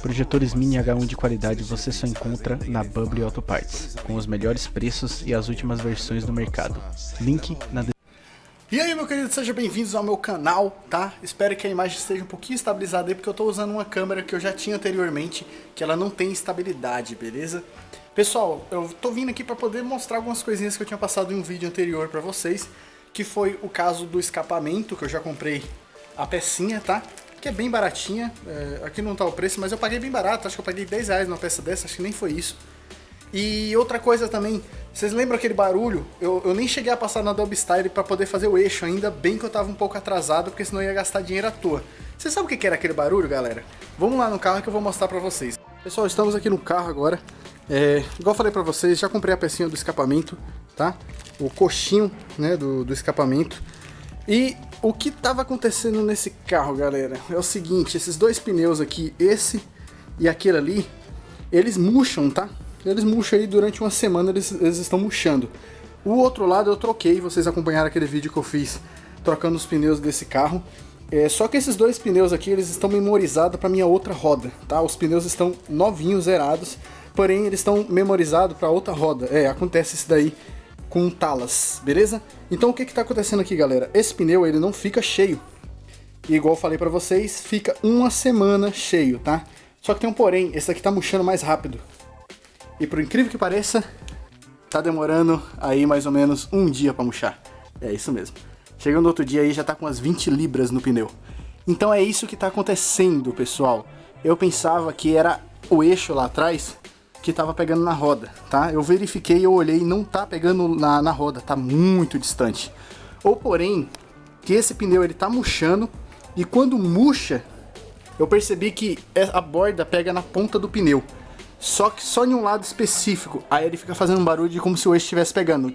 Projetores Mini H1 de qualidade você só encontra na Bubbly Auto Parts, com os melhores preços e as últimas versões do mercado. Link na descrição. E aí, meu querido, sejam bem-vindos ao meu canal, tá? Espero que a imagem esteja um pouquinho estabilizada aí, porque eu tô usando uma câmera que eu já tinha anteriormente, que ela não tem estabilidade, beleza? Pessoal, eu tô vindo aqui pra poder mostrar algumas coisinhas que eu tinha passado em um vídeo anterior pra vocês, que foi o caso do escapamento, que eu já comprei a pecinha, tá? Que é bem baratinha, aqui não tá o preço, mas eu paguei bem barato, acho que eu paguei R$10 numa peça dessa, acho que nem foi isso. E outra coisa também, vocês lembram aquele barulho? Eu nem cheguei a passar na Dubstyle pra poder fazer o eixo, ainda bem que eu tava um pouco atrasado, porque senão eu ia gastar dinheiro à toa. Vocês sabem o que era aquele barulho, galera? Vamos lá no carro que eu vou mostrar pra vocês. Pessoal, estamos aqui no carro agora, igual eu falei pra vocês, já comprei a pecinha do escapamento, tá? O coxinho, né, do escapamento. E o que estava acontecendo nesse carro, galera, é o seguinte, esses dois pneus aqui, esse e aquele ali, eles murcham, tá? Eles murcham aí durante uma semana, eles estão murchando. O outro lado eu troquei, vocês acompanharam aquele vídeo que eu fiz trocando os pneus desse carro. Só que esses dois pneus aqui, eles estão memorizados para minha outra roda, tá? Os pneus estão novinhos, zerados, porém eles estão memorizados para outra roda. Acontece isso daí com talas, beleza? Então o que que tá acontecendo aqui, galera? Esse pneu, ele não fica cheio. E igual eu falei pra vocês, fica uma semana cheio, tá? Só que tem um porém, esse aqui tá murchando mais rápido. E por incrível que pareça, tá demorando aí mais ou menos um dia pra murchar. É isso mesmo. Chegando outro dia aí já tá com umas 20 libras no pneu. Então é isso que tá acontecendo, pessoal. Eu pensava que era o eixo lá atrás que tava pegando na roda, tá? Eu verifiquei, eu olhei, não tá pegando na roda, tá muito distante. Ou porém, que esse pneu ele tá murchando, e quando murcha, eu percebi que a borda pega na ponta do pneu. Só que só em um lado específico, aí ele fica fazendo um barulho de como se o eixo estivesse pegando.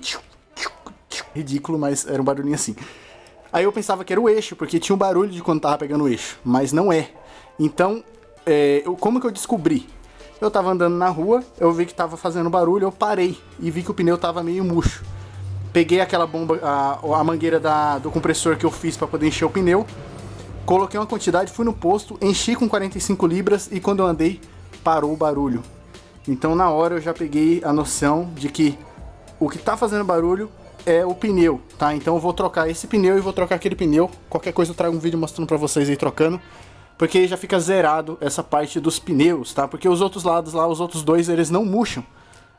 Ridículo, mas era um barulhinho assim. Aí eu pensava que era o eixo, porque tinha um barulho de quando tava pegando o eixo, mas não é. Então, como que eu descobri? Eu tava andando na rua, eu vi que tava fazendo barulho, eu parei e vi que o pneu tava meio murcho. Peguei aquela bomba, a mangueira do compressor que eu fiz para poder encher o pneu, coloquei uma quantidade, fui no posto, enchi com 45 libras e quando eu andei, parou o barulho. Então na hora eu já peguei a noção de que o que tá fazendo barulho é o pneu, tá? Então eu vou trocar esse pneu e vou trocar aquele pneu. Qualquer coisa eu trago um vídeo mostrando pra vocês aí trocando. Porque aí já fica zerado essa parte dos pneus, tá? Porque os outros lados lá, os outros dois, eles não murcham.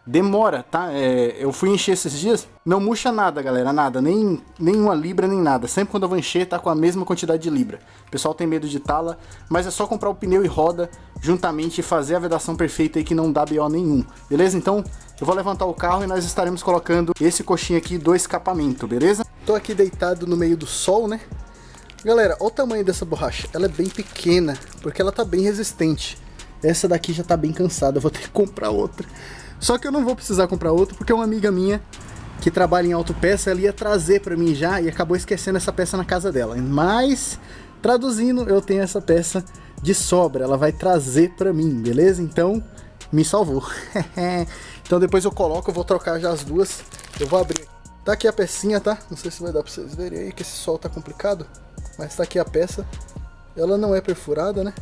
Demora, tá? Eu fui encher esses dias, não murcha nada, galera, nada. Nem uma libra, nem nada. Sempre quando eu vou encher, tá com a mesma quantidade de libra. O pessoal tem medo de tala, mas é só comprar o pneu e roda juntamente e fazer a vedação perfeita aí que não dá BO nenhum. Beleza? Então, eu vou levantar o carro e nós estaremos colocando esse coxinho aqui do escapamento, beleza? Tô aqui deitado no meio do sol, né? Galera, olha o tamanho dessa borracha, ela é bem pequena, porque ela tá bem resistente. Essa daqui já tá bem cansada, eu vou ter que comprar outra. Só que eu não vou precisar comprar outra, porque uma amiga minha que trabalha em autopeça, ela ia trazer pra mim já e acabou esquecendo essa peça na casa dela. Mas, traduzindo, eu tenho essa peça de sobra, ela vai trazer pra mim, beleza? Então, me salvou. Então depois eu coloco, eu vou trocar já as duas, eu vou abrir. Tá aqui a pecinha, tá? Não sei se vai dar pra vocês verem aí, que esse sol tá complicado. Mas tá aqui a peça. Ela não é perfurada, né?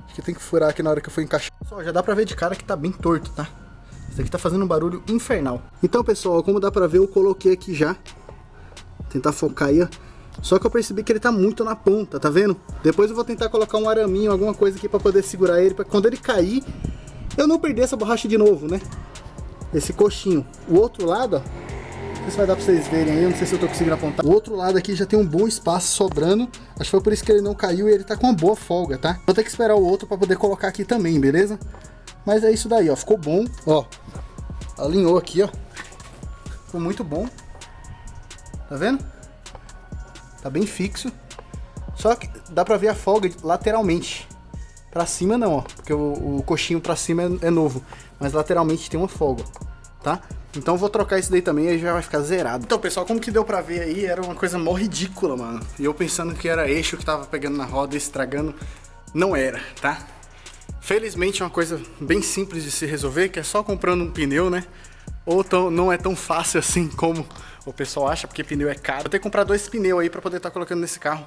Acho que tem que furar aqui na hora que eu for encaixar. Só, já dá pra ver de cara que tá bem torto, tá? Isso aqui tá fazendo um barulho infernal. Então, pessoal, como dá pra ver, eu coloquei aqui já. Tentar focar aí, ó. Só que eu percebi que ele tá muito na ponta, tá vendo? Depois eu vou tentar colocar um araminho, alguma coisa aqui pra poder segurar ele, pra quando ele cair, eu não perder essa borracha de novo, né? Esse coxinho. O outro lado, ó. Não sei se vai dar pra vocês verem aí, eu não sei se eu tô conseguindo apontar. O outro lado aqui já tem um bom espaço sobrando. Acho que foi por isso que ele não caiu e ele tá com uma boa folga, tá? Vou ter que esperar o outro pra poder colocar aqui também, beleza? Mas é isso daí, ó. Ficou bom, ó. Alinhou aqui, ó. Ficou muito bom. Tá vendo? Tá bem fixo. Só que dá pra ver a folga lateralmente. Pra cima não, ó. Porque o coxinho pra cima é novo. Mas lateralmente tem uma folga, tá? Então eu vou trocar isso daí também, aí já vai ficar zerado. Então, pessoal, como que deu pra ver aí, era uma coisa mó ridícula, mano. E eu pensando que era eixo que tava pegando na roda e estragando. Não era, tá? Felizmente é uma coisa bem simples de se resolver, que é só comprando um pneu, né? Ou não é tão fácil assim como o pessoal acha, porque pneu é caro. Vou ter que comprar 2 pneus aí pra poder estar colocando nesse carro.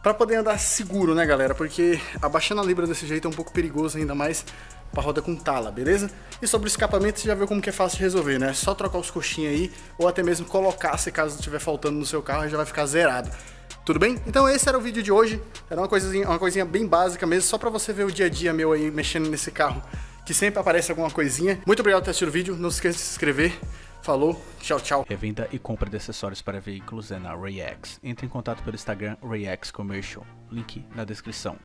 Pra poder andar seguro, né, galera? Porque abaixando a libra desse jeito é um pouco perigoso, ainda mais pra roda com tala, beleza? E sobre o escapamento, você já viu como que é fácil de resolver, né? É só trocar os coxinhas aí, ou até mesmo colocar, se caso estiver faltando no seu carro, já vai ficar zerado. Tudo bem? Então esse era o vídeo de hoje. Era uma coisinha bem básica mesmo, só pra você ver o dia a dia meu aí mexendo nesse carro, que sempre aparece alguma coisinha. Muito obrigado por ter assistido o vídeo, não se esqueça de se inscrever. Falou, tchau, tchau. Revenda e compra de acessórios para veículos é na Ray X. Entre em contato pelo Instagram Ray X Commercial. Link na descrição.